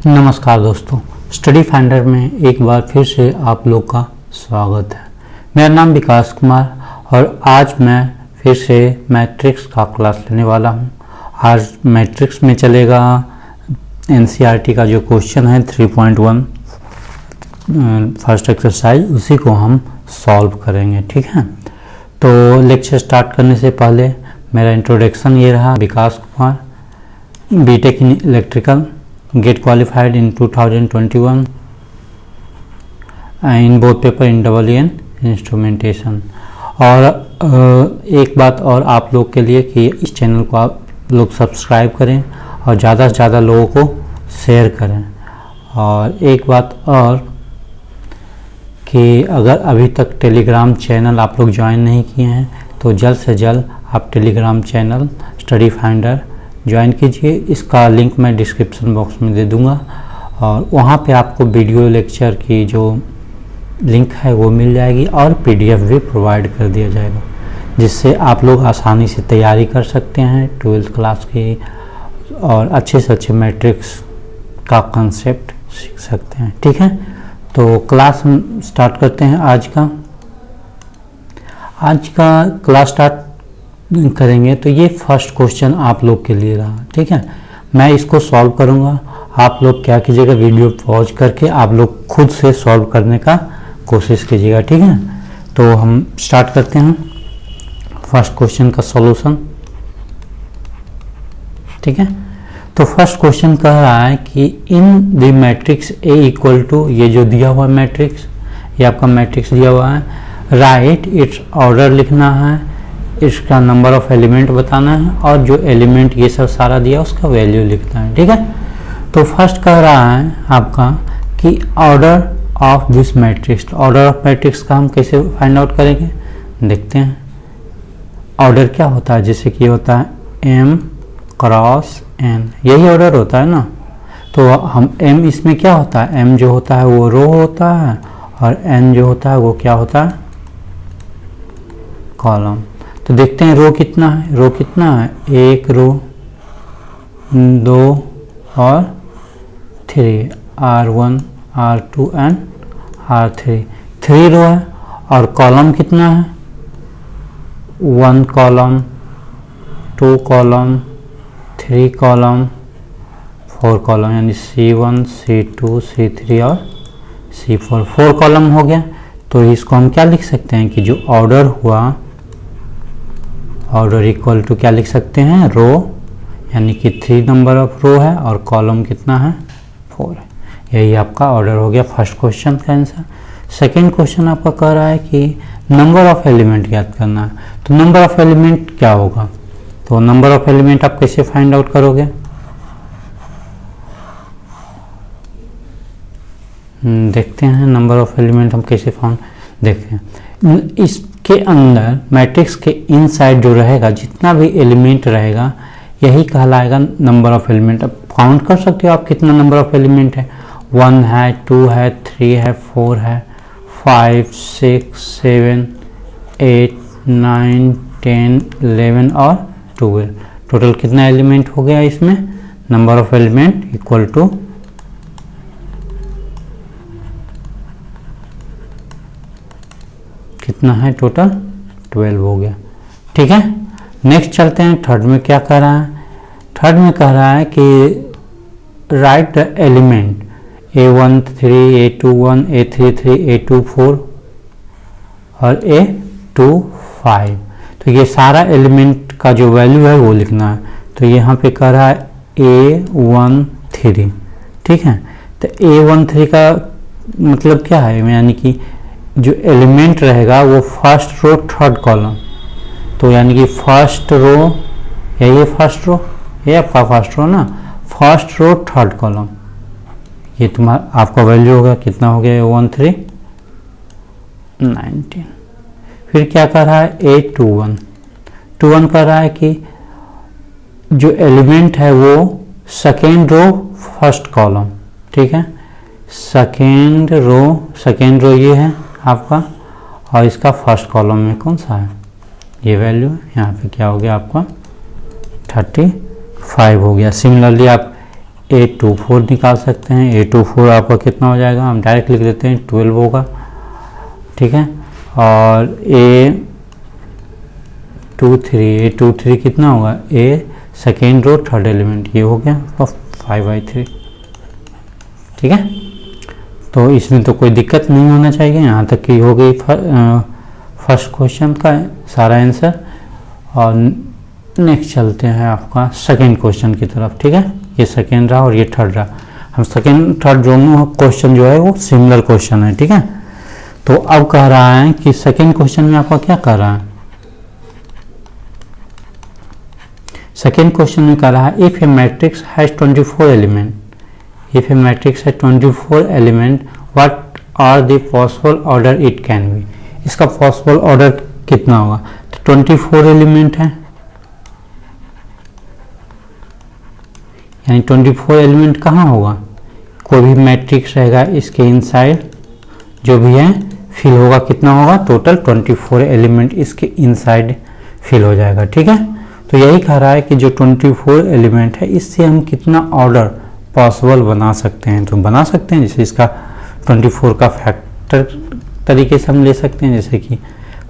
नमस्कार दोस्तों, study finder में एक बार फिर से आप लोग का स्वागत है। मेरा नाम विकास कुमार और आज मैं फिर से मैट्रिक्स का क्लास लेने वाला हूं। आज मैट्रिक्स में चलेगा एनसीईआरटी का जो क्वेश्चन है 3.1 फर्स्ट एक्सरसाइज, उसी को हम सॉल्व करेंगे। ठीक है, तो लेक्चर स्टार्ट करने से पहले मेरा इंट्रोडक्शन ये रहा। Vikas Kumar, BTech in electrical, get qualified in 2021 in both paper in EE instrumentation. और एक बात और आप लोग के लिए कि इस चैनल को आप लोग सब्सक्राइब करें और ज़्यादा से ज़्यादा लोगों को शेयर करें। और एक बात और कि अगर अभी तक टेलीग्राम चैनल आप लोग ज्वाइन नहीं किए हैं तो जल्द से जल्द आप Telegram channel study finder join कीजिए। इसका लिंक मैं डिस्क्रिप्शन बॉक्स में दे दूंगा और वहाँ पे आपको वीडियो लेक्चर की जो लिंक है वो मिल जाएगी और पीडीएफ भी प्रोवाइड कर दिया जाएगा, जिससे आप लोग आसानी से तैयारी कर सकते हैं 12th क्लास की और अच्छे से अच्छे मैट्रिक्स का कंसेप्ट सीख सकते हैं। ठीक है, तो क्लास हम स्टार्ट करते हैं। आज का क्लास स्टार्ट करेंगे तो ये फर्स्ट क्वेश्चन आप लोग के लिए रहा। ठीक है, मैं इसको सॉल्व करूंगा। आप लोग क्या कीजिएगा, वीडियो पॉज करके आप लोग खुद से सॉल्व करने का कोशिश कीजिएगा। ठीक है, तो हम स्टार्ट करते हैं फर्स्ट क्वेश्चन का सॉल्यूशन। ठीक है, तो फर्स्ट क्वेश्चन कह रहा है कि in the matrix A equal to, ये जो दिया हुआ मैट्रिक्स, ये आपका मैट्रिक्स दिया हुआ है, राइट इट्स ऑर्डर लिखना है, इसका नंबर ऑफ एलिमेंट बताना है और जो एलिमेंट ये सब सारा दिया उसका वैल्यू लिखना है। ठीक है, तो फर्स्ट कह रहा है आपका कि order of this matrix. Order of matrix का हम कैसे फाइंड आउट करेंगे, देखते हैं। ऑर्डर क्या होता है, जैसे कि होता है m क्रॉस n, यही ऑर्डर होता है ना। तो हम m, इसमें क्या होता है, m जो होता है वो रो होता है और n जो होता है वो क्या होता है, कॉलम। तो देखते हैं रो कितना है। रो कितना है, एक रो, 2 और 3, R1 R2 एंड R3, 3 रो है। और कॉलम कितना है, 1 कॉलम, 2 कॉलम, 3 कॉलम, 4 कॉलम, यानी C1 C2 C3 और C4, 4 कॉलम हो गया। तो इसको हम क्या लिख सकते हैं कि जो ऑर्डर हुआ, ऑर्डर इक्वल टू क्या लिख सकते हैं, रो, यानी कि 3 नंबर ऑफ रो है और कॉलम कितना है, 4 है। यही आपका ऑर्डर हो गया फर्स्ट क्वेश्चन का आंसर। सेकेंड क्वेश्चन आपका कह रहा है कि नंबर ऑफ एलिमेंट ज्ञात करना है। तो नंबर ऑफ एलिमेंट क्या होगा, तो नंबर ऑफ एलिमेंट आप कैसे फाइंड आउट करोगे, देखते हैं नंबर ऑफ एलिमेंट हम कैसे फाइंड, देखते हैं। इसके अंदर मैट्रिक्स के इनसाइड जो रहेगा, जितना भी एलिमेंट रहेगा यही कहलाएगा नंबर ऑफ एलिमेंट। अब काउंट कर सकते हो आप कितना नंबर ऑफ एलिमेंट है, 1 है, 2 है, 3 है, 4 है, 5 6 7 8 9 10 11 और 12। टोटल कितना एलिमेंट हो गया इसमें, number of element equal to कितना है, टोटल 12 हो गया। ठीक है, नेक्स्ट चलते हैं। थर्ड में क्या कह रहा है, थर्ड में कह रहा है कि right the element A13 A21 A33 A24 और A25। तो ये सारा एलिमेंट का जो वैल्यू है वो लिखना है। तो यहाँ पे कह रहा है A13। ठीक है, तो A13 का मतलब क्या है, यानी कि जो एलिमेंट रहेगा वो फर्स्ट रो थर्ड कॉलम। तो यानी कि फर्स्ट रो, यही है फर्स्ट रो, ये आपका फर्स्ट रो ना, फर्स्ट रो थर्ड कॉलम, ये तुम्हारा आपका वैल्यू होगा, कितना हो गया, 13 19। फिर क्या कर रहा है, A21 21 कर रहा है कि जो एलिमेंट है वो सेकेंड रो फर्स्ट कॉलम। ठीक है, सेकेंड रो ये है आपका और इसका फर्स्ट कॉलम में कौन सा है, ये वैल्यू है। यहाँ पे क्या हो गया आपका 35 हो गया। सिमिलरली आप A24 निकाल सकते हैं। A24 आपका कितना हो जाएगा, हम डायरेक्ट लिख देते हैं 12 होगा, ठीक है। और A23 कितना होगा, A second row third element, ये हो गया और 5/3, ठीक है। तो इसमें तो कोई दिक्कत नहीं होना चाहिए, यहाँ तक की हो गई फर्स्ट क्वेश्चन का सारा आंसर। और नेक्स्ट चलते हैं आपका सेकेंड क्वेश्चन की तरफ, ठीक है। ये सेकेंड रहा और ये थर्ड रहा। हम सेकेंड थर्ड दोनों क्वेश्चन जो है वो सिमिलर क्वेश्चन है, ठीक है। तो अब कह रहा है कि सेकेंड क्वेश्चन में आपका क्या कर रहा है, सेकेंड क्वेश्चन में कह रहा है if a matrix has 24 element, if a matrix has 24 element what are the possible order it can be. इसका पॉसिबल ऑर्डर कितना होगा, तो 24 एलिमेंट है, यानी 24 एलिमेंट कहाँ होगा, कोई भी मैट्रिक्स रहेगा इसके इनसाइड जो भी है फिल होगा, कितना होगा, टोटल 24 एलिमेंट इसके इनसाइड फिल हो जाएगा, ठीक है। तो यही कह रहा है कि जो 24 एलिमेंट है इससे हम कितना ऑर्डर पॉसिबल बना सकते हैं, तो बना सकते हैं। जैसे इसका 24 का फैक्टर तरीके से हम ले सकते हैं, जैसे कि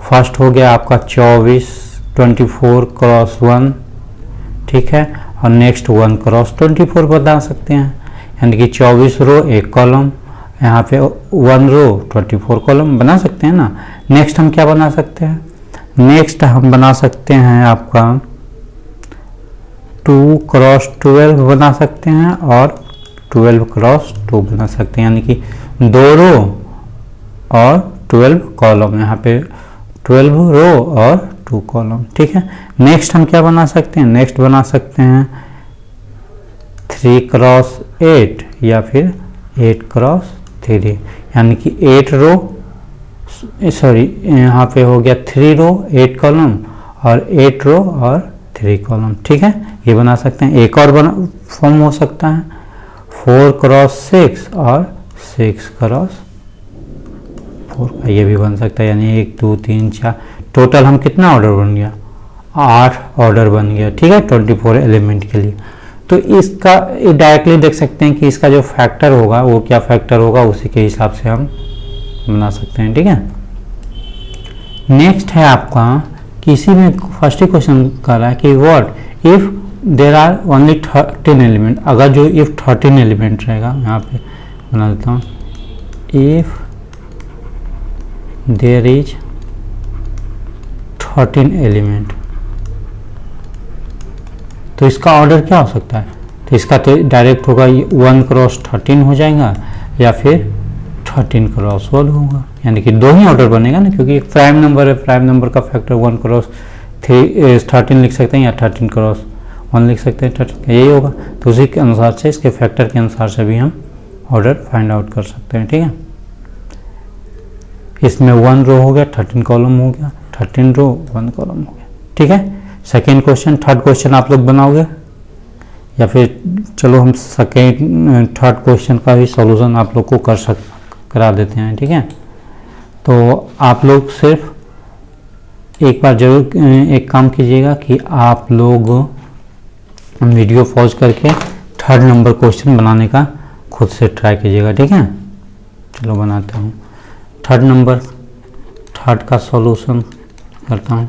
फर्स्ट हो गया आपका 24 24x1, ठीक है। और नेक्स्ट 1x24 बना सकते हैं, यानी कि 24 रो एक कॉलम, यहाँ पे 1 रो 24 कॉलम बना सकते हैं ना। नेक्स्ट हम क्या बना सकते हैं, नेक्स्ट हम बना सकते हैं आपका 2x12 बना सकते हैं और 12x2 बना सकते हैं, यानी कि 2 रो और 12 कॉलम, यहाँ पे 12 रो और 2 कॉलम, ठीक है। नेक्स्ट हम क्या बना सकते हैं, नेक्स्ट बना सकते हैं 3x8 या फिर 8x3, यानी कि 8 रो, सॉरी यहाँ पे हो गया 3 रो 8 कॉलम और 8 रो और 3 कॉलम, ठीक है। ये बना सकते हैं। एक और फॉर्म हो सकता है 4x6 और 6x4 का, ये भी बन सकता है, यानी 1 2 3 4, टोटल हम कितना ऑर्डर बन गया, 8 ऑर्डर बन गया, ठीक है, 24 एलिमेंट के लिए। तो इसका डायरेक्टली देख सकते हैं कि इसका जो फैक्टर होगा वो क्या फैक्टर होगा, उसी के हिसाब से हम बना सकते हैं, ठीक है। नेक्स्ट है आपका किसी में फर्स्ट ही क्वेश्चन कर रहा है कि what if there are only 13 element, अगर जो इफ 13 एलिमेंट रहेगा, यहाँ पे बना देता हूँ, इफ देर इज 13 एलिमेंट, तो इसका ऑर्डर क्या हो सकता है, तो इसका तो डायरेक्ट होगा 1x13 हो जाएगा या फिर 13x1 होगा, यानी कि 2 ही ऑर्डर बनेगा ना, क्योंकि एक प्राइम नंबर है, प्राइम नंबर का फैक्टर 1x13 लिख सकते हैं या 13x1 लिख सकते हैं, 13 यही होगा। तो उसी के अनुसार से, इसके फैक्टर के अनुसार से भी हम ऑर्डर फाइंड आउट कर सकते हैं, ठीक है। इसमें 1 रो हो गया, 13 कॉलम हो गया, 13 रो 1 कॉलम हो गया, ठीक है। सेकेंड क्वेश्चन, थर्ड क्वेश्चन आप लोग बनाओगे या फिर चलो हम थर्ड क्वेश्चन का भी सॉल्यूशन आप लोग को करा देते हैं, ठीक है। तो आप लोग सिर्फ एक बार जरूर एक काम कीजिएगा कि आप लोग वीडियो पॉज करके थर्ड नंबर क्वेश्चन बनाने का खुद से ट्राई कीजिएगा, ठीक है। चलो बनाता हूँ थर्ड नंबर, थर्ड का सॉल्यूशन करता हूँ।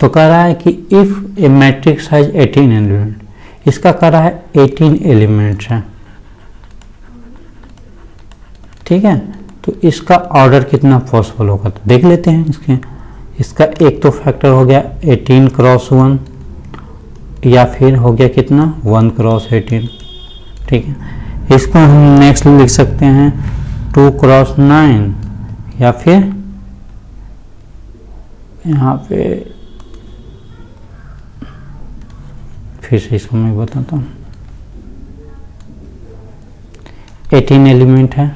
तो कह रहा है कि if A matrix has 18 element, इसका कह रहा है 18 एलिमेंट्स हैं, ठीक है। तो इसका ऑर्डर कितना पॉसिबल होगा, तो देख लेते हैं। इसका एक तो फैक्टर हो गया 18x1 या फिर हो गया कितना 1x18, ठीक है। इसको हम नेक्स्ट लिख सकते हैं 2x9 या फिर यहाँ पे फिर से इसको मैं बताता हूँ, 18 एलिमेंट है,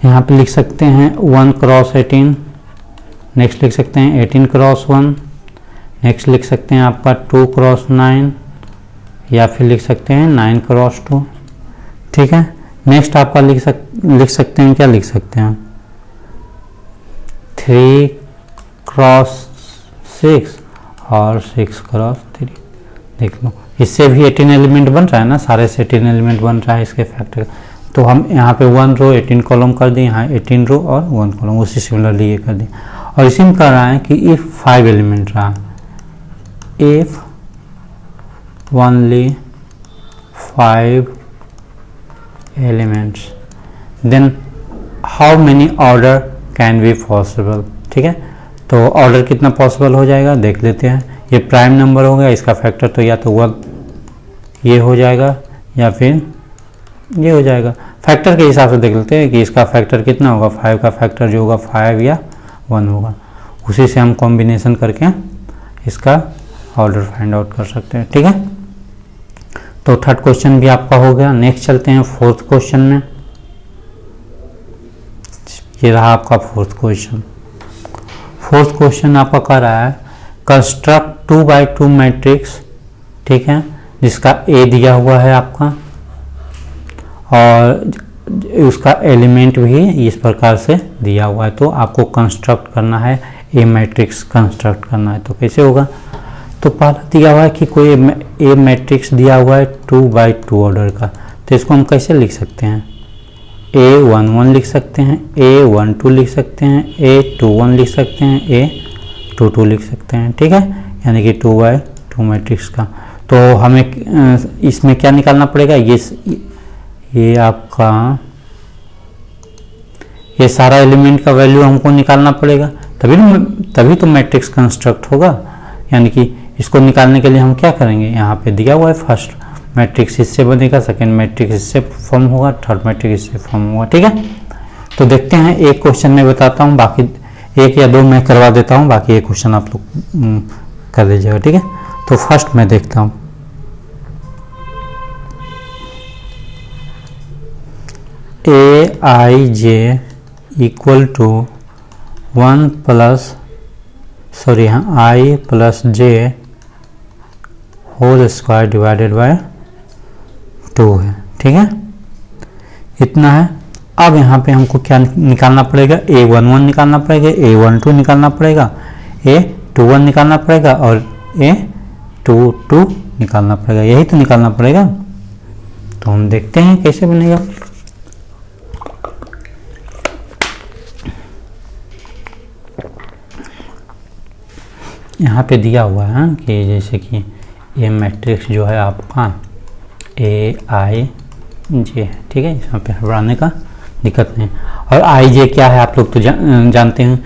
यहाँ पे लिख सकते हैं 1x18, नेक्स्ट लिख सकते हैं 18x1, नेक्स्ट लिख सकते हैं आपका 2x9 या फिर लिख सकते हैं 9x2, ठीक है। नेक्स्ट आपका लिख सकते हैं, क्या लिख सकते हैं 3x6 और 6x3, देख लो, इससे भी 18 एलिमेंट बन रहा है ना, सारे से 18 एलिमेंट बन रहा है इसके फैक्टर। तो हम यहाँ पे 1 रो 18 कॉलम कर दिए, यहाँ 18 रो और 1 कॉलम, उसी सिमिलरली ये कर दिए। और इसी में कह रहा है कि इफ 5 एलिमेंट रहा, if only 5 elements then how many order can be possible. ठीक है, तो ऑर्डर कितना पॉसिबल हो जाएगा देख लेते हैं। ये प्राइम नंबर हो गया, इसका फैक्टर तो या तो 1 ये हो जाएगा या फिर ये हो जाएगा। फैक्टर के हिसाब से देख लेते हैं कि इसका फैक्टर कितना होगा, 5 का फैक्टर जो होगा 5 या 1 होगा, उसी से हम कॉम्बिनेशन करके इसका ऑर्डर फाइंड आउट कर सकते हैं। ठीक है, तो थर्ड क्वेश्चन भी आपका हो गया। नेक्स्ट चलते हैं फोर्थ क्वेश्चन में। ये रहा आपका फोर्थ क्वेश्चन। फोर्थ क्वेश्चन आपका कह रहा है कंस्ट्रक्ट 2x2 मैट्रिक्स, ठीक है, जिसका ए दिया हुआ है आपका और उसका एलिमेंट भी इस प्रकार से दिया हुआ है। तो आपको कंस्ट्रक्ट करना है, ए मैट्रिक्स कंस्ट्रक्ट करना है। तो कैसे होगा, तो पहला दिया हुआ है कि कोई ए मैट्रिक्स दिया हुआ है 2x2 ऑर्डर का, तो इसको हम कैसे लिख सकते हैं, A11 लिख सकते हैं, A12 लिख सकते हैं, A21 लिख सकते हैं, A22 लिख सकते हैं। ठीक है, यानी कि 2x2 मैट्रिक्स का। तो हमें इसमें क्या निकालना पड़ेगा, ये आपका ये सारा एलिमेंट का वैल्यू हमको निकालना पड़ेगा, तभी तो मैट्रिक्स कंस्ट्रक्ट होगा। यानी कि इसको निकालने के लिए हम क्या करेंगे, यहाँ पे दिया हुआ है फर्स्ट मैट्रिक्स इससे बनेगा, सेकेंड मैट्रिक्स इससे फॉर्म होगा, थर्ड मैट्रिक्स इससे फॉर्म होगा। ठीक है, तो देखते हैं, एक क्वेश्चन में बताता हूँ, बाकी 1 या 2 मैं करवा देता हूँ, बाकी एक क्वेश्चन आप लोग कर लीजिएगा। ठीक है, तो फर्स्ट मैं देखता हूँ, Aij equal to 1 plus i plus j whole square divided by 2 है। ठीक है, इतना है। अब यहाँ पे हमको क्या निकालना पड़ेगा, A11 निकालना पड़ेगा, A12 निकालना पड़ेगा, A21 निकालना पड़ेगा और A22 निकालना पड़ेगा, यही तो निकालना पड़ेगा। तो हम देखते हैं कैसे बनेगा। यहाँ पे दिया हुआ है कि जैसे कि ये मैट्रिक्स जो है आपका Aij है। ठीक है, इसमें पे बढ़ाने का दिक्कत नहीं। और Ij क्या है आप लोग तो जानते हैं।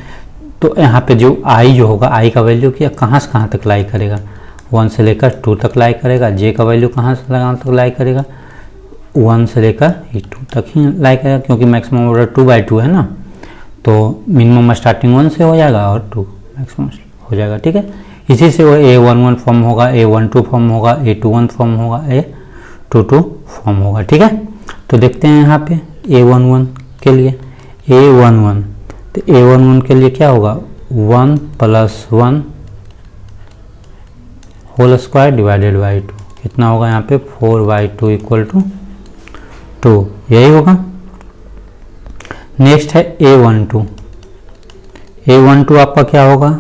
तो यहाँ पे जो i जो होगा, i का वैल्यू क्या कहाँ से कहाँ तक लाई करेगा, 1 से लेकर 2 तक लाई करेगा। j का वैल्यू कहाँ से कहाँ तक लाई करेगा, 1 से लेकर 2 तक ही लाई करेगा, क्योंकि मैक्सिमम ऑर्डर 2x2 है ना। तो मिनिमम स्टार्टिंग 1 से हो जाएगा और 2 मैक्सिमम हो जाएगा। ठीक है, इसी से वो A11 फॉर्म होगा, A12 फॉर्म होगा, A21 फॉर्म होगा, A22 फॉर्म होगा। ठीक है, तो देखते हैं यहाँ पे A11 के लिए, A11 तो A11 के लिए क्या होगा, 1 plus 1 whole square divided by 2, कितना होगा यहाँ पे 4/2 इक्वल टू 2, यही होगा। नेक्स्ट है A12, A12 आपका क्या होगा,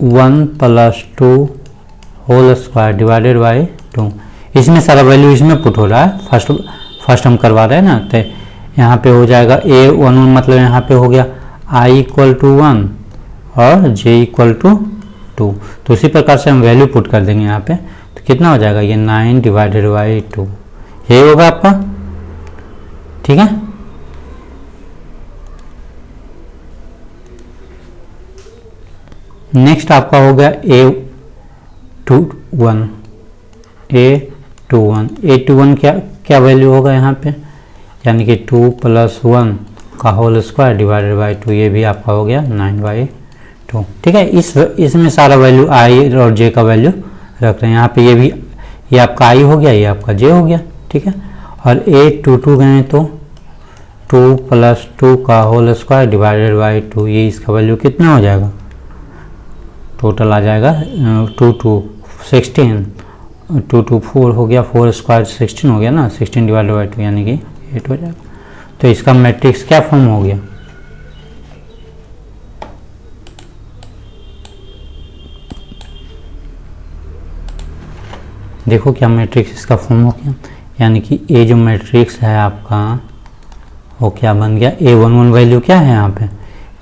1 plus 2 whole square divided by 2। इसमें सारा वैल्यू इसमें पुट हो रहा है, फर्स्ट हम करवा रहे हैं ना। तो यहाँ पे हो जाएगा A11 मतलब यहाँ पे हो गया i इक्वल टू 1 और j इक्वल टू 2। तो उसी प्रकार से हम वैल्यू पुट कर देंगे यहाँ पे, तो कितना हो जाएगा ये 9 डिवाइडेड बाई 2, यही होगा आपका। ठीक है, नेक्स्ट आपका हो गया A21 क्या वैल्यू होगा यहाँ पे, यानी कि 2 प्लस 1 का होल स्क्वायर डिवाइडेड बाई 2, ये भी आपका हो गया 9/2। ठीक है, इसमें सारा वैल्यू i और j का वैल्यू रख रहे हैं यहाँ पे। ये आपका i हो गया, ये आपका j हो गया। ठीक है, और A22 गए तो 2 प्लस 2 का होल स्क्वायर डिवाइडेड बाई 2, ये इसका वैल्यू कितना हो जाएगा, टोटल आ जाएगा 2 2 16, 2 2 4 हो गया, 4 स्क्वायर 16 हो गया ना, 16 डिवाइडेड बाई 2 यानी कि 8 हो जाएगा। तो इसका मैट्रिक्स क्या फॉर्म हो गया, देखो क्या मैट्रिक्स इसका फॉर्म हो गया, यानी कि ए जो मैट्रिक्स है आपका वो क्या बन गया, A11 वैल्यू क्या है यहाँ पे,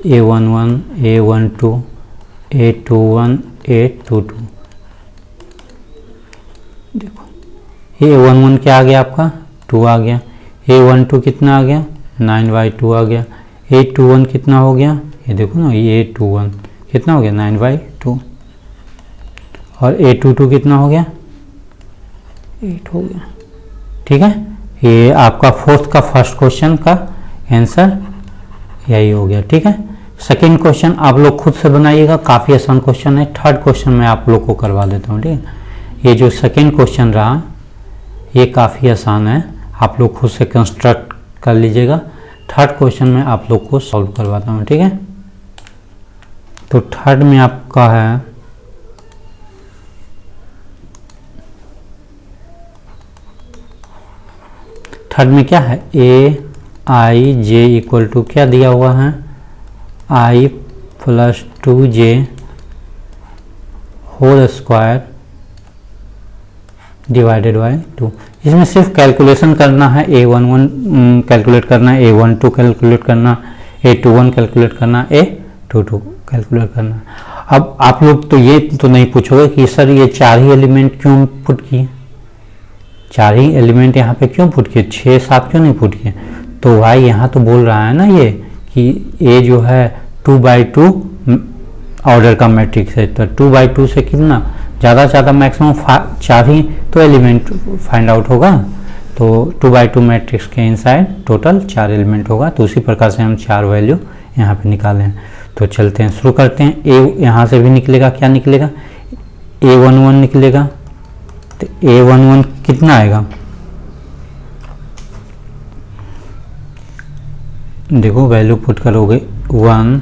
A11, A12, A21, A22। देखो A11 क्या आ गया आपका 2 आ गया, A12 कितना आ गया 9/2 आ गया, A21 कितना हो गया, ये देखो ना A21 कितना हो गया 9/2, और A22 कितना हो गया 8 हो गया। ठीक है, ये आपका फोर्थ का फर्स्ट क्वेश्चन का आंसर यही हो गया। ठीक है, सेकंड क्वेश्चन आप लोग खुद से बनाइएगा, काफ़ी आसान क्वेश्चन है। थर्ड क्वेश्चन मैं आप लोग को करवा देता हूँ। ठीक है, ये जो सेकंड क्वेश्चन रहा ये काफ़ी आसान है, आप लोग खुद से कंस्ट्रक्ट कर लीजिएगा। थर्ड क्वेश्चन में आप लोग को सॉल्व करवाता हूँ। ठीक है, तो थर्ड में आपका है थर्ड में क्या है, Aij इक्वल टू क्या दिया हुआ है I + 2j whole square divided by 2। इसमें सिर्फ कैलकुलेशन करना है, A11 कैलकुलेट करना है, A12 कैलकुलेट करना, A21 कैलकुलेट करना, A22 कैलकुलेट करना। अब आप लोग तो ये तो नहीं पूछोगे कि सर ये 4 ही एलिमेंट क्यों पुट किए, 4 ही एलिमेंट यहाँ पे क्यों पुट किए, 6 7 क्यों नहीं पुट किए। तो भाई यहाँ तो बोल रहा है ना ये कि A जो है 2/2 ऑर्डर का मैट्रिक्स है, तो 2/2 से कितना ज़्यादा से ज़्यादा मैक्सिमम 4 ही तो एलिमेंट फाइंड आउट होगा। तो 2/2 मैट्रिक्स के इनसाइड टोटल 4 एलिमेंट होगा। तो उसी प्रकार से हम 4 वैल्यू यहाँ पे निकाले हैं। तो चलते हैं, शुरू करते हैं। ए यहाँ से भी निकलेगा, क्या निकलेगा A11 निकलेगा। तो A11 कितना आएगा, देखो वैल्यू पुट करोगे 1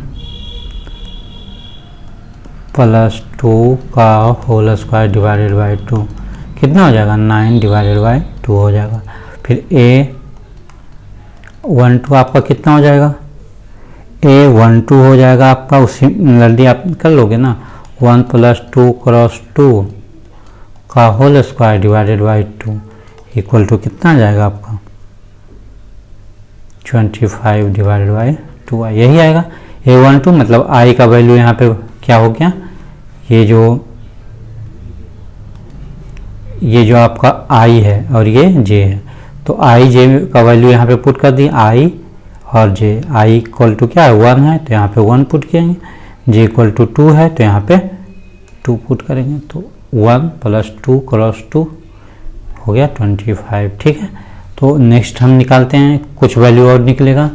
+ 2 का होल स्क्वायर डिवाइडेड बाई 2 कितना हो जाएगा 9/2 हो जाएगा। फिर A12 आपका कितना हो जाएगा, A12 हो जाएगा आपका, उसी जल्दी आप कर लोगे ना, 1 + 2 × 2 का whole square divided by 2 equal to कितना आ जाएगा आपका 25/2 यही आएगा। A12 मतलब I का वैल्यू यहाँ पे क्या हो गया, ये जो आपका I है और ये J है, तो I J का वैल्यू यहाँ पे पुट कर दी, I और J। I इक्वल टू क्या है 1 है, तो यहाँ पे 1 पुट करेंगे, J इक्वल टू 2 है, तो यहाँ पे 2 पुट करेंगे। तो 1 + 2 × 2 हो गया 25। ठीक है, तो नेक्स्ट हम निकालते हैं, कुछ वैल्यू और निकलेगा।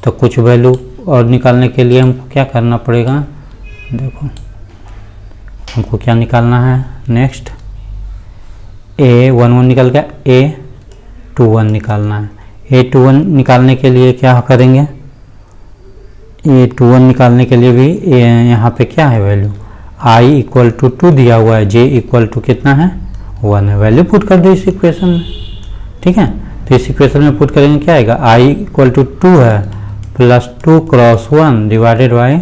तो कुछ वैल्यू और निकालने के लिए हमको क्या करना पड़ेगा, देखो हमको क्या निकालना है, नेक्स्ट A11 निकल गया, A21 निकालना है। A21 निकालने के लिए क्या करेंगे, A21 निकालने के लिए भी यहाँ पे क्या है वैल्यू, I इक्वल टू 2 दिया हुआ है, J इक्वल टू कितना है 1 है, वैल्यू पुट कर दो इस इक्वेशन में। ठीक है, तो इस इक्वेशन में पुट करेंगे, क्या आएगा I इक्वल टू 2 है + 2 × 1 डिवाइडेड बाई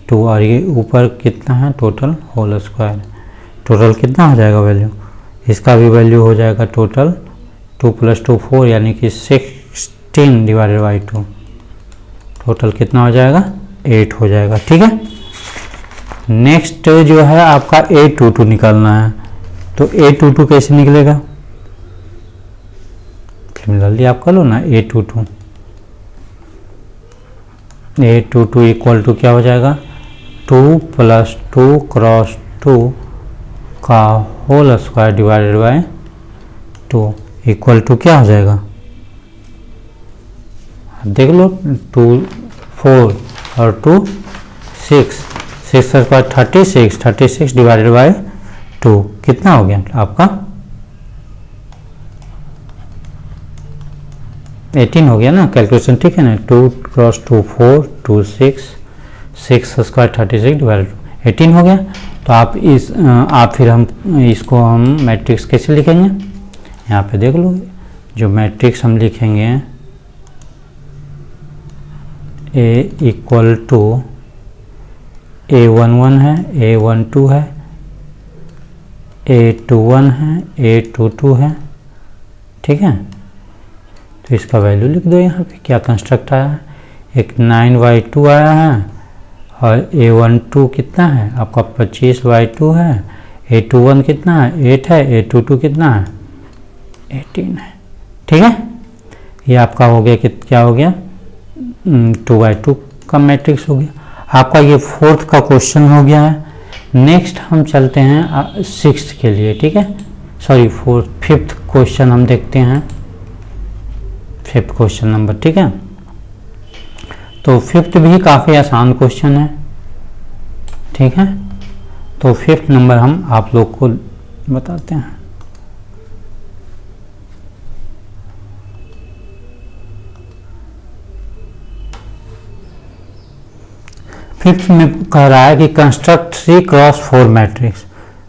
2, और ये ऊपर कितना है टोटल होल स्क्वायर, टोटल कितना हो जाएगा वैल्यू, इसका भी वैल्यू हो जाएगा टोटल 2 + 2 4 यानी कि 16 डिवाइडेड बाई 2, टोटल कितना हो जाएगा 8 हो जाएगा। ठीक है, नेक्स्ट जो है आपका A22 निकालना है। तो A22 कैसे निकलेगा, सिमिलरली आप कर लो ना, A22 इक्वल टू क्या हो जाएगा 2 + 2 × 2 का whole square divided by 2 equal to क्या हो जाएगा, देख लो 2 4 और 2 6 6 का स्क्वायर 36 डिवाइडेड बाई 2 कितना हो गया आपका 18 हो गया ना, कैलकुलेशन ठीक है ना, 2 × 2 4 2 6 स्क्वायर 36 डिवाइडेड 18 हो गया। तो आप फिर हम इसको हम मैट्रिक्स कैसे लिखेंगे, यहाँ पे देख लो, जो मैट्रिक्स हम लिखेंगे A इक्वल टू A11 है, A12 है, A21 है, A22 है, ठीक है। तो इसका वैल्यू लिख दो यहाँ पे, क्या कंस्ट्रक्ट आया है, एक 9/2 आया है और A12 कितना है आपका 25/2 है, A21 कितना है 8 है, A22 कितना है 18 है, ठीक है। ये आपका हो गया क्या हो गया 2/2 का मैट्रिक्स हो गया आपका। ये 4th का क्वेश्चन हो गया है। नेक्स्ट हम चलते हैं 6th के लिए, ठीक है, सॉरी 5th क्वेश्चन हम देखते हैं, 5th क्वेश्चन नंबर, ठीक है। तो 5th भी काफ़ी आसान क्वेश्चन है, ठीक है। तो 5th नंबर हम आप लोग को बताते हैं। 5th में कह रहा है कि construct 3x4 matrix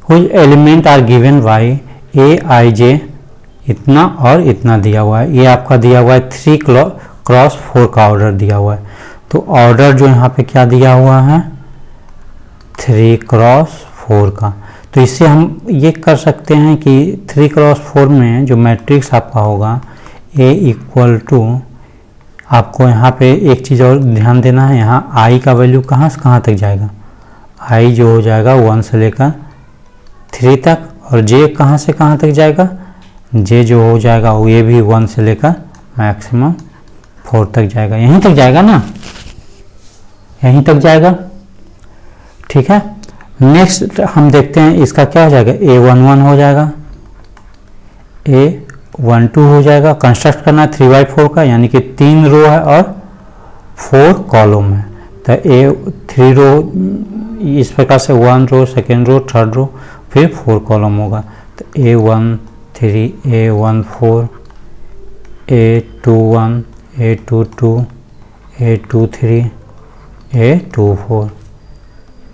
whose element are given by Aij, इतना और इतना दिया हुआ है। ये आपका दिया हुआ है 3x4 का ऑर्डर दिया हुआ है। तो ऑर्डर जो यहाँ पे क्या दिया हुआ है 3x4 का। तो इससे हम ये कर सकते हैं कि 3x4 में जो मैट्रिक्स आपका होगा A = आपको यहाँ पे एक चीज़ और ध्यान देना है, यहाँ I का वैल्यू कहाँ से कहाँ तक जाएगा, I जो हो जाएगा 1 से लेकर 3 तक, और J कहाँ से कहाँ तक जाएगा, J जो हो जाएगा वो ये भी 1 से लेकर मैक्सिमम 4 तक जाएगा, यहीं तक जाएगा ना, यहीं तक जाएगा, ठीक है। नेक्स्ट हम देखते हैं इसका क्या हो जाएगा, A11 हो जाएगा, A12 हो जाएगा। कंस्ट्रक्ट करना 3/4 का, यानी कि 3 रो है और 4 कॉलम है। तो A3 रो इस प्रकार से 1 रो, सेकेंड रो, थर्ड रो, फिर 4 कॉलम होगा। तो A13, A14, A21, A22, A23, A24,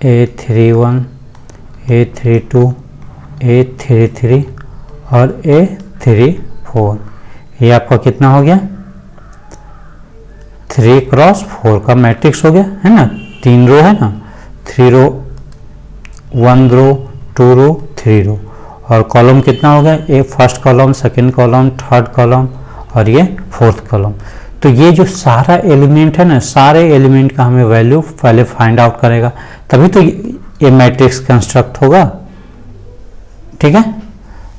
A31, A32, A33 और A34। ये आपका कितना हो गया 3x4 का मैट्रिक्स हो गया, है ना। 3 रो है ना, 3 रो, 1 रो, 2 रो, 3 रो, और कॉलम कितना हो गया, ये first column, second column, third column और ये 4th कॉलम। तो ये जो सारा एलिमेंट है ना, सारे एलिमेंट का हमें वैल्यू पहले फाइंड आउट करेगा, तभी तो ये मैट्रिक्स कंस्ट्रक्ट होगा, ठीक है।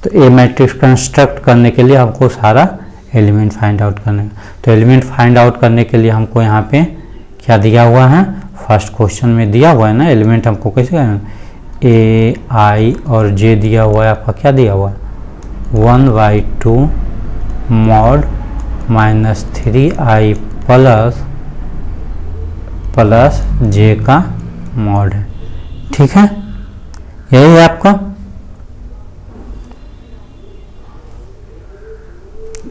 तो ए मैट्रिक्स कंस्ट्रक्ट करने के लिए हमको सारा एलिमेंट फाइंड आउट करना है। तो एलिमेंट फाइंड आउट करने के लिए हमको यहाँ पे क्या दिया हुआ है, फर्स्ट क्वेश्चन में दिया हुआ है ना, एलिमेंट हमको कैसे करना, ए आई और जे दिया हुआ है, आपका क्या दिया हुआ है 1/2 मॉड -3i प्लस जे का मॉड है, ठीक है। यही है आपका।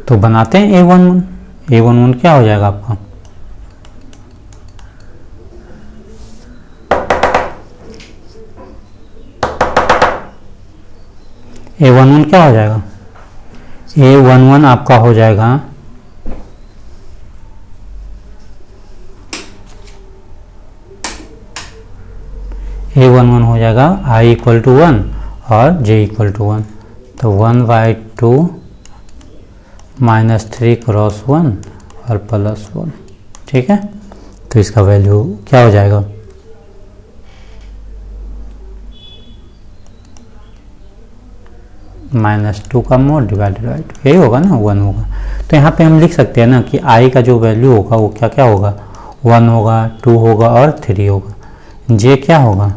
तो बनाते हैं A11 क्या हो जाएगा आपका, A11 क्या हो जाएगा, A11 आपका हो जाएगा A11 हो जाएगा I = 1 और J = 1। तो 1/2 -3x1 और +1, ठीक है। तो इसका वैल्यू क्या हो जाएगा, -2 का मोड डिवाइडेड बाई 2, यही होगा ना, 1 होगा। तो यहाँ पे हम लिख सकते हैं ना कि I का जो वैल्यू होगा वो क्या क्या होगा, 1 होगा, 2 होगा और 3 होगा। J क्या होगा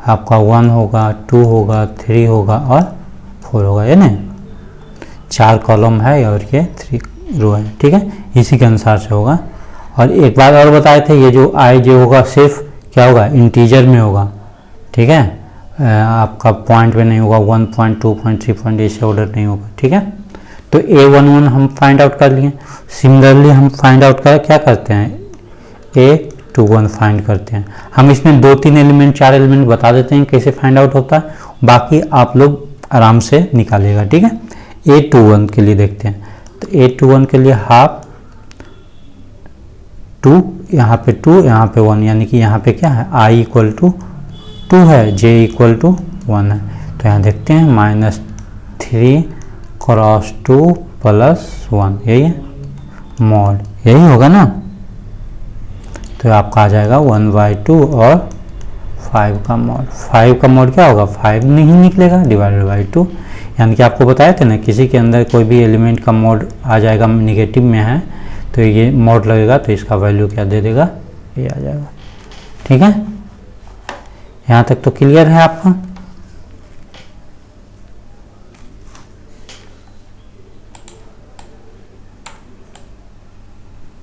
आपका 1 होगा, 2 होगा, 3 होगा और 4 होगा, है ना। 4 कॉलम है और ये 3 रो है, ठीक है। इसी के अनुसार से होगा। और एक बात और बताए थे, ये जो आई जे होगा सिर्फ क्या होगा इंटीजर में होगा, ठीक है, आपका पॉइंट में नहीं होगा, 1 पॉइंट 2 पॉइंट 3 पॉइंट ऐसे ऑर्डर नहीं होगा, ठीक है। तो A11 हम फाइंड आउट कर लिए। सिमिलरली हम फाइंड आउट कर क्या करते हैं, A21 फाइंड करते हैं। हम इसमें 2-3 एलिमेंट 4 एलिमेंट बता देते हैं कैसे फाइंड आउट होता है, बाकी आप लोग आराम से निकालिएगा, ठीक है। A21 के लिए देखते हैं। तो A21 के लिए हाफ 2, यहाँ पे 2, यहाँ पे 1, यानी कि यहाँ पे क्या है I = 2 है, J = 1 है। तो यहाँ देखते हैं -3 क्रॉस 2 + 1, यही है मॉड, यही होगा ना। तो आपका आ जाएगा 1/2 और 5 का मॉड। 5 का मॉड क्या होगा, 5 नहीं निकलेगा, /2। यानी कि आपको बताया था ना, किसी के अंदर कोई भी एलिमेंट का मॉड आ जाएगा, निगेटिव में है तो ये मॉड लगेगा, तो इसका वैल्यू क्या दे देगा, ये आ जाएगा। ठीक है, यहाँ तक तो क्लियर है आपका।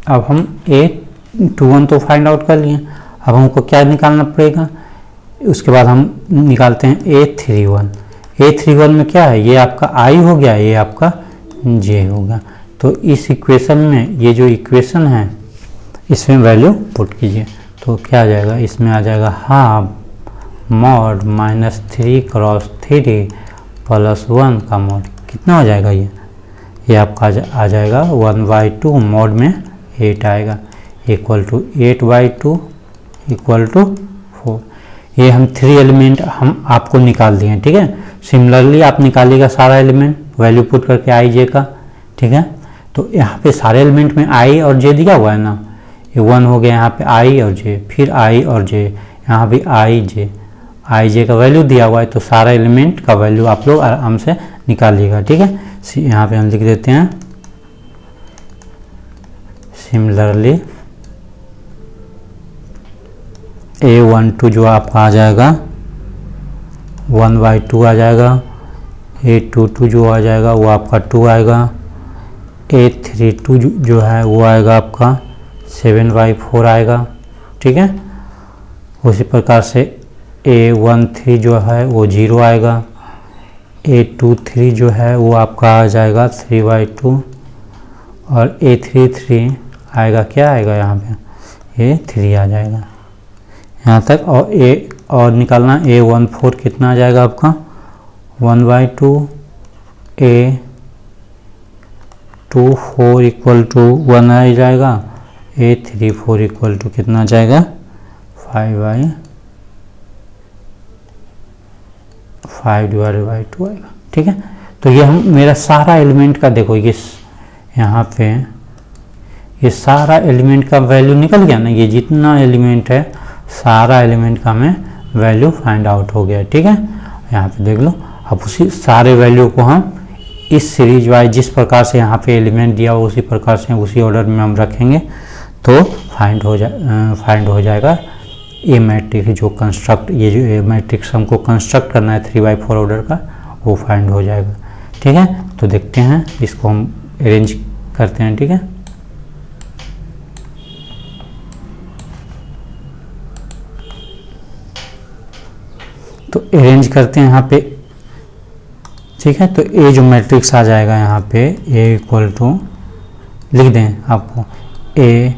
अब हम A21 तो फाइंड आउट कर लिए, अब हमको क्या निकालना पड़ेगा, उसके बाद हम निकालते हैं A31। A31 में क्या है, ये आपका I हो गया, ये आपका J हो गया। तो इस इक्वेशन में, ये जो इक्वेशन है इसमें वैल्यू पुट कीजिए, तो क्या आ जाएगा, इसमें आ जाएगा हाफ मॉड -3 क्रॉस 3 + 1 का मॉड, कितना हो जाएगा, ये आपका आ जाएगा 1/2, मॉड में 8 आएगा, = 8/2 = 4। ये हम 3 एलिमेंट हम आपको निकाल दिए, ठीक है। सिमिलरली आप निकालिएगा सारा एलिमेंट, वैल्यू पुट करके I J का, ठीक है। तो यहाँ पे सारे एलिमेंट में I और J दिया हुआ है ना, ये 1 हो गया, यहाँ पे I और J, फिर I और J, यहाँ भी I J का वैल्यू दिया हुआ है, तो सारा एलिमेंट का वैल्यू आप लोग आराम से निकालिएगा, ठीक है। यहाँ पे हम लिख देते हैं सिमिलरली A12 जो आपका आ जाएगा 1/2 आ जाएगा, A22 जो आ जाएगा वो आपका 2 आएगा, A32 जो है वो आएगा आपका 7/4 आएगा, ठीक है। उसी प्रकार से A13 जो है वो 0 आएगा, A23 जो है वो आपका आ जाएगा 3/2 और A33 आएगा, क्या आएगा यहाँ पे, ये 3 आ जाएगा यहाँ तक। और निकालना A14 कितना आ जाएगा आपका 1/2, A24 = 1 आ जाएगा, A34 = कितना आ जाएगा 5/2 आएगा, ठीक है। तो ये हम मेरा सारा एलिमेंट का देखो, ये यहाँ पे ये सारा एलिमेंट का वैल्यू निकल गया ना, ये जितना एलिमेंट है सारा एलिमेंट का हमें वैल्यू फाइंड आउट हो गया, ठीक है। यहाँ पे देख लो, अब उसी सारे वैल्यू को हम इस सीरीज वाइज जिस प्रकार से यहाँ पे एलिमेंट दिया हो उसी प्रकार से उसी ऑर्डर में हम रखेंगे तो फाइंड हो जाएगा ये मैट्रिक्स जो कंस्ट्रक्ट, ये जो मैट्रिक्स हमको कंस्ट्रक्ट करना है 3/4 ऑर्डर का, वो फाइंड हो जाएगा, ठीक है। तो देखते हैं, इसको हम अरेंज करते हैं, ठीक है। तो अरेंज करते हैं यहाँ पे, ठीक है। तो ए जो मैट्रिक्स आ जाएगा यहाँ पे A लिख दें आपको, A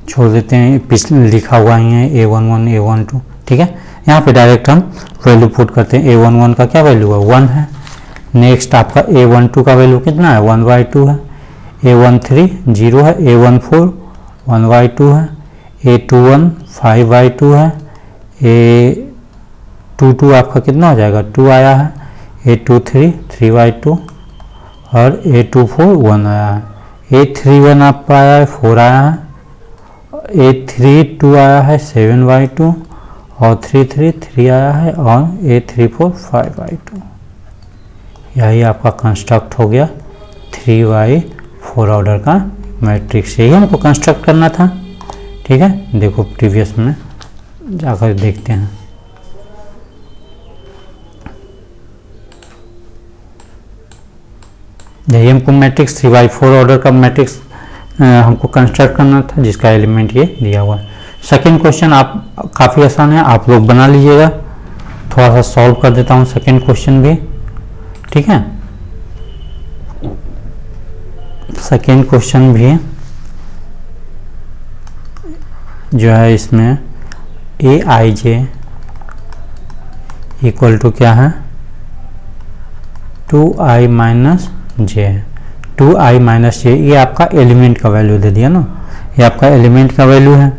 छोड़ देते हैं, पिछले लिखा हुआ ही है A11 A12, ठीक है। यहाँ पे डायरेक्ट हम वैल्यू पुट करते हैं। A11 का क्या वैल्यू है 1 है, नेक्स्ट आपका A12 का वैल्यू कितना है 1/2 है, A13 0 है, A14 1/2 है, A21 5/2 है, A22 आपका कितना हो जाएगा 2 आया है, A23 3/2 और A24 1 आया है, A31 आपका आया है 4 आया है, A32 आया है 7/2 और 33 3 आया है और A34 5/2। यही आपका कंस्ट्रक्ट हो गया 3/4 ऑर्डर का मैट्रिक्स। यही हमको कंस्ट्रक्ट करना था, ठीक है। देखो प्रीवियस में जाकर देखते हैं। यही हमको मैट्रिक्स 3/4 ऑर्डर का मैट्रिक्स हमको कंस्ट्रक्ट करना था, जिसका एलिमेंट ये दिया हुआ है। सेकेंड क्वेश्चन आप काफ़ी आसान है, आप लोग बना लीजिएगा। थोड़ा सा सॉल्व कर देता हूँ सेकेंड क्वेश्चन भी, ठीक है। सेकेंड क्वेश्चन भी जो है इसमें Aij = क्या है 2i - j, 2i - j, ये आपका एलिमेंट का वैल्यू दे दिया ना, ये आपका एलिमेंट का वैल्यू है।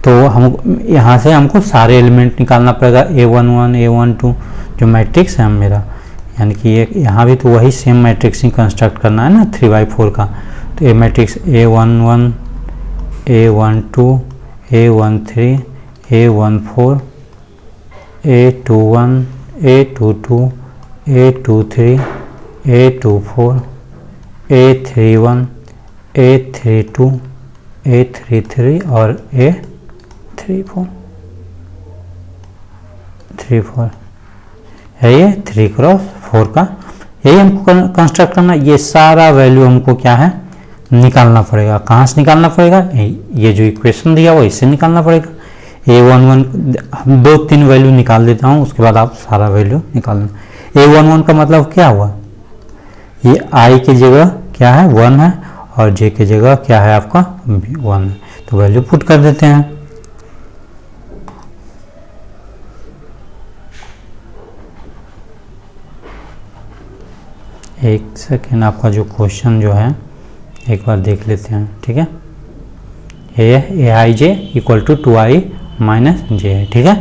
तो हम यहाँ से हमको सारे एलिमेंट निकालना पड़ेगा A11 A12 जो मैट्रिक्स है मेरा, यानी कि ये यहाँ भी तो वही सेम मैट्रिक्स ही कंस्ट्रक्ट करना है ना 3/4 का। तो ये matrix A11 A12 A13 A14 A21 A22 A23 A24 A31 A32 A33 और A34 है ये 3x4 का। यही हमको कंस्ट्रक्ट करना। ये सारा वैल्यू हमको क्या है निकालना पड़ेगा। कहाँ से निकालना पड़ेगा? ये जो इक्वेशन दिया हुआ इससे निकालना पड़ेगा। A11 हम 2-3 वैल्यू निकाल देता हूँ, उसके बाद आप सारा वैल्यू निकाल लेना। A11 का मतलब क्या हुआ? ये I की जगह क्या है 1 है और J की जगह क्या है आपका 1 है, तो वैल्यू पुट कर देते हैं। एक सेकेंड, आपका जो क्वेश्चन जो है एक बार देख लेते हैं, ठीक है। ये Aij equal to 2i minus j है, ठीक है।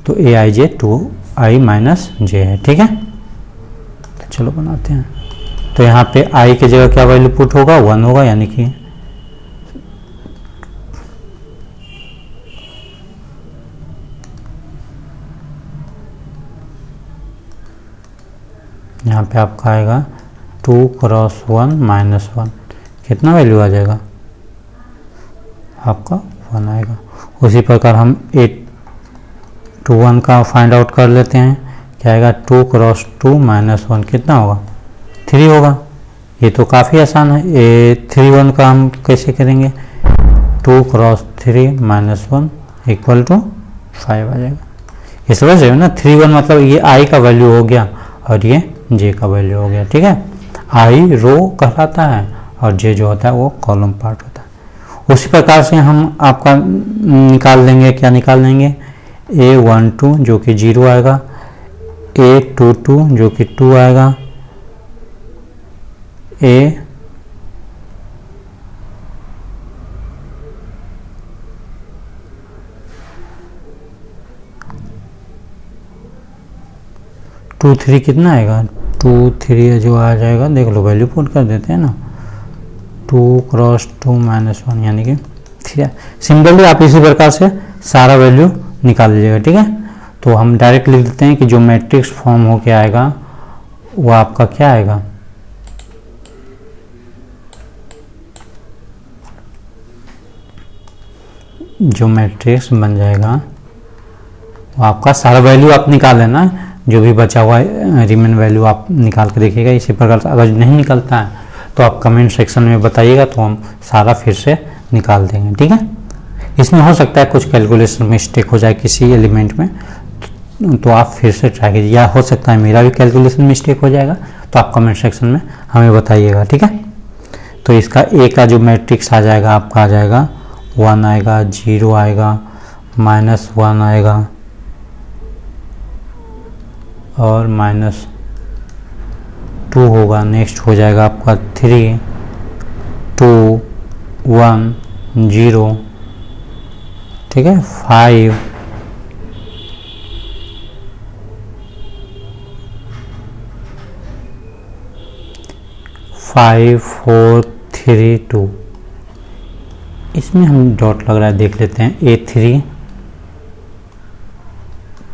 तो Aij 2i माइनस जे है, ठीक है। तो चलो बनाते हैं। तो यहाँ पे i की जगह क्या वैल्यू पुट होगा 1 होगा, यानी कि यहाँ पे आपका आएगा 2x1 माइनस 1, कितना वैल्यू आ जाएगा आपका 1 आएगा। उसी प्रकार हम 821 का फाइंड आउट कर लेते हैं, क्या आएगा 2x2 माइनस 1 कितना होगा 3 होगा। ये तो काफ़ी आसान है। 31 का हम कैसे करेंगे 2x3 माइनस 1 इक्वल टू 5 आ जाएगा। ये समझ रहे हो ना। 31 मतलब ये i का वैल्यू हो गया और ये j का वैल्यू हो गया, ठीक है। i रो कहलाता है और j जो होता है वो कॉलम पार्ट होता है। उसी प्रकार से हम आपका निकाल लेंगे, क्या निकाल लेंगे A12 जो कि 0 आएगा, A22 जो कि 2 आएगा, A23 कितना आएगा 23 जो आ जाएगा, देख लो वैल्यू पुट कर देते हैं ना 2x2 माइनस 1 यानी कि ठीक है। सिंपली आप इसी प्रकार से सारा वैल्यू निकाल लीजिएगा, ठीक है। तो हम डायरेक्ट लिख देते हैं कि जो मैट्रिक्स फॉर्म होके आएगा वो आपका क्या आएगा जो मैट्रिक्स बन जाएगा वो आपका सारा वैल्यू आप निकाल लेना, जो भी बचा हुआ रिमेन वैल्यू आप निकाल के देखिएगा। इसी प्रकार से अगर नहीं निकलता है तो आप कमेंट सेक्शन में बताइएगा, तो हम सारा फिर से निकाल देंगे, ठीक है। इसमें हो सकता है कुछ कैलकुलेशन मिस्टेक हो जाए किसी एलिमेंट में, तो आप फिर से ट्राई कीजिए, या हो सकता है मेरा भी कैलकुलेशन मिस्टेक हो जाएगा, तो आप कमेंट सेक्शन में हमें बताइएगा, ठीक है। तो इसका ए का जो मैट्रिक्स आ जाएगा आपका आ जाएगा 1 आएगा, 0 आएगा, -1 आएगा और -2 होगा। नेक्स्ट हो जाएगा आपका 3 2 1 0, ठीक है। 5 5 4 3 2, इसमें हम डॉट लग रहा है, देख लेते हैं। A3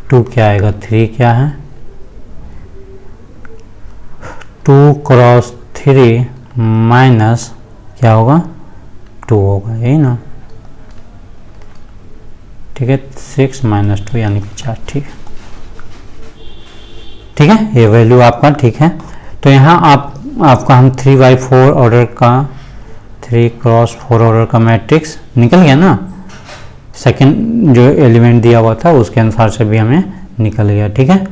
2 क्या आएगा, 3 क्या है 2x3 माइनस क्या होगा 2 होगा, यही ना, ठीक है। 6 - 2 यानी कि 4, ठीक है, ठीक है। ये वैल्यू आपका ठीक है। तो यहाँ आपका हम 3/4 ऑर्डर का 3x4 ऑर्डर का मैट्रिक्स निकल गया ना। सेकंड जो एलिमेंट दिया हुआ था उसके अनुसार से भी हमें निकल गया, ठीक है।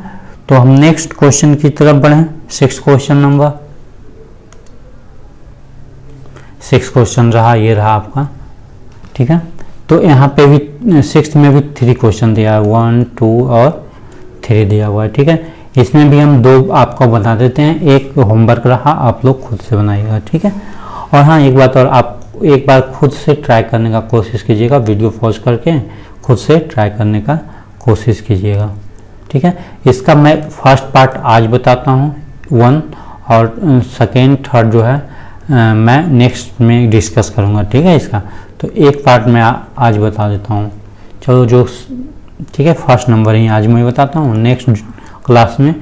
तो हम नेक्स्ट क्वेश्चन की तरफ बढ़ें। 6 क्वेश्चन नंबर 6 क्वेश्चन रहा, ये रहा आपका, ठीक है। तो यहाँ पे भी 6 में भी 3 क्वेश्चन दिया है, 1 2 और 3 दिया हुआ है, ठीक है। इसमें भी हम 2 आपको बता देते हैं, एक होमवर्क रहा, आप लोग खुद से बनाइएगा, ठीक है। और हाँ, एक बात और, आप एक बार खुद से ट्राई करने का कोशिश कीजिएगा, वीडियो पॉज करके खुद से ट्राई करने का कोशिश कीजिएगा, ठीक है। इसका मैं फर्स्ट पार्ट आज बताता हूँ 1, और सेकेंड थर्ड जो है मैं नेक्स्ट में डिस्कस करूँगा, ठीक है। इसका तो एक पार्ट मैं आज बता देता हूँ, चलो जो ठीक है फर्स्ट नंबर ही आज मैं बताता हूँ, नेक्स्ट क्लास में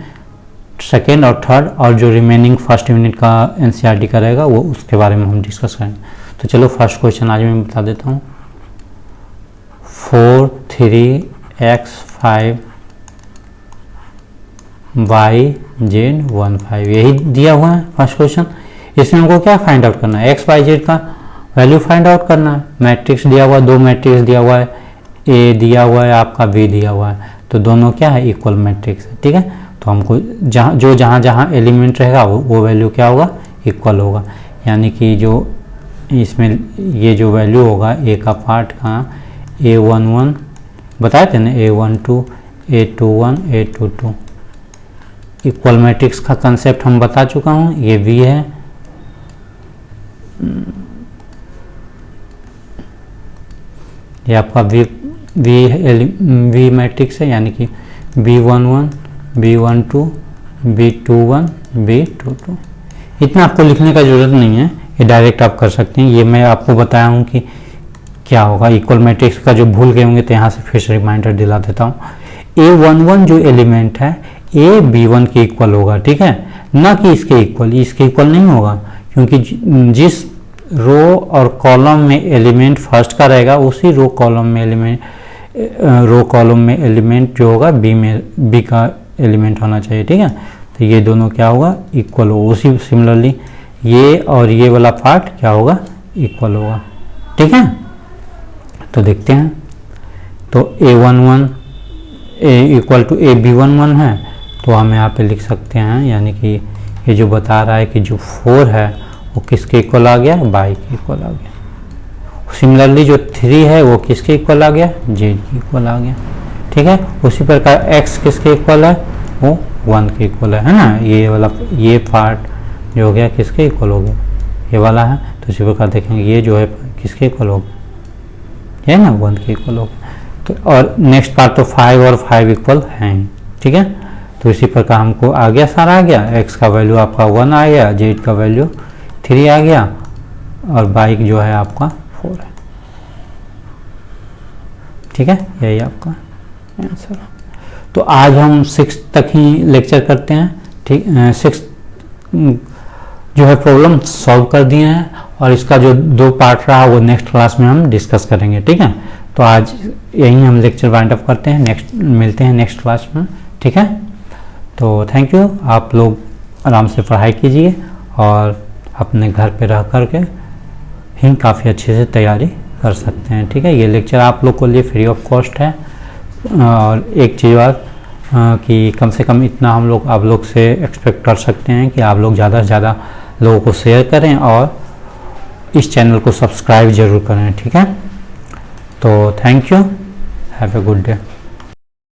सेकेंड और थर्ड और जो रिमेनिंग फर्स्ट यूनिट का एनसीईआरटी का रहेगा वो उसके बारे में हम डिस्कस करेंगे। तो चलो फर्स्ट क्वेश्चन आज मैं बता देता हूँ। 4 3x 5 y z 1 5 यही दिया हुआ है फर्स्ट क्वेश्चन। इसमें हमको क्या फाइंड आउट करना है, एक्स वाई जेड का वैल्यू फाइंड आउट करना है। मैट्रिक्स दिया हुआ है, 2 मैट्रिक्स दिया हुआ है, ए दिया हुआ है आपका, बी दिया हुआ है, तो दोनों क्या है इक्वल मैट्रिक्स है, ठीक है। तो हमको जहाँ जहाँ एलिमेंट रहेगा वो वैल्यू क्या होगा इक्वल होगा, यानी कि जो इसमें ये जो वैल्यू होगा ए का पार्ट का A11 बताए थे ना, A12 A21 A22 equal matrix का कंसेप्ट हम बता चुका हूँ। ये V है, ये आपका V मैट्रिक्स है, यानी कि B11 B12 B21 B22। इतना आपको लिखने का ज़रूरत नहीं है, ये डायरेक्ट आप कर सकते हैं। ये मैं आपको बताया हूँ कि क्या होगा इक्वल मैट्रिक्स का, जो भूल गए होंगे तो यहाँ से फिर से रिमाइंडर दिला देता हूँ। A11 जो एलिमेंट है A B1 के इक्वल होगा, ठीक है, ना कि इसके इक्वल नहीं होगा, क्योंकि जिस रो और कॉलम में एलिमेंट फर्स्ट का रहेगा उसी रो कॉलम में एलिमेंट जो होगा बी का एलिमेंट होना चाहिए, ठीक है। तो ये दोनों क्या होगा इक्वल होगा, उसी सिमिलरली ये और ये वाला पार्ट क्या होगा इक्वल होगा, ठीक है। तो देखते हैं, तो A11 इक्वल टू AB11 है, तो हम यहाँ पे लिख सकते हैं, यानी कि ये जो बता रहा है कि जो 4 है वो किसके इक्वल आ गया, y के इक्वल आ गया। सिमिलरली जो 3 है वो किसके इक्वल आ गया, z के इक्वल आ गया, ठीक है। उसी प्रकार x किसके इक्वल है, वो 1 के इक्वल है ना। ये वाला ये पार्ट जो हो गया किसके इक्वल हो गया, ये वाला है। तो इसी प्रकार देखेंगे ये जो है किसके इक्वल हो गया, है ना 1 के इक्वल हो गया। तो और नेक्स्ट पार्ट तो 5 और 5 इक्वल हैं, ठीक है। तो इसी प्रकार हमको आ गया सारा आ गया, x का वैल्यू आपका 1 आ गया, z का वैल्यू 3 आ गया, और y जो है आपका 4 है, ठीक है। यही आपका आंसर। तो आज हम 6 तक ही लेक्चर करते हैं, ठीक। 6 जो है प्रॉब्लम सॉल्व कर दिए हैं, और इसका जो 2 पार्ट रहा वो नेक्स्ट क्लास में हम डिस्कस करेंगे, ठीक है। तो आज यही हम लेक्चर वाइंड अप करते हैं, मिलते हैं नेक्स्ट क्लास में, ठीक है। तो थैंक यू, आप लोग आराम से पढ़ाई कीजिए और अपने घर पे रह कर के ही काफ़ी अच्छे से तैयारी कर सकते हैं, ठीक है। ये लेक्चर आप लोग को लिए फ्री ऑफ कॉस्ट है। और एक चीज़ और कि कम से कम इतना हम लोग आप लोग से एक्सपेक्ट कर सकते हैं कि आप लोग ज़्यादा से ज़्यादा लोगों को शेयर करें और इस चैनल को सब्सक्राइब ज़रूर करें, ठीक है। तो thank you, have a good day.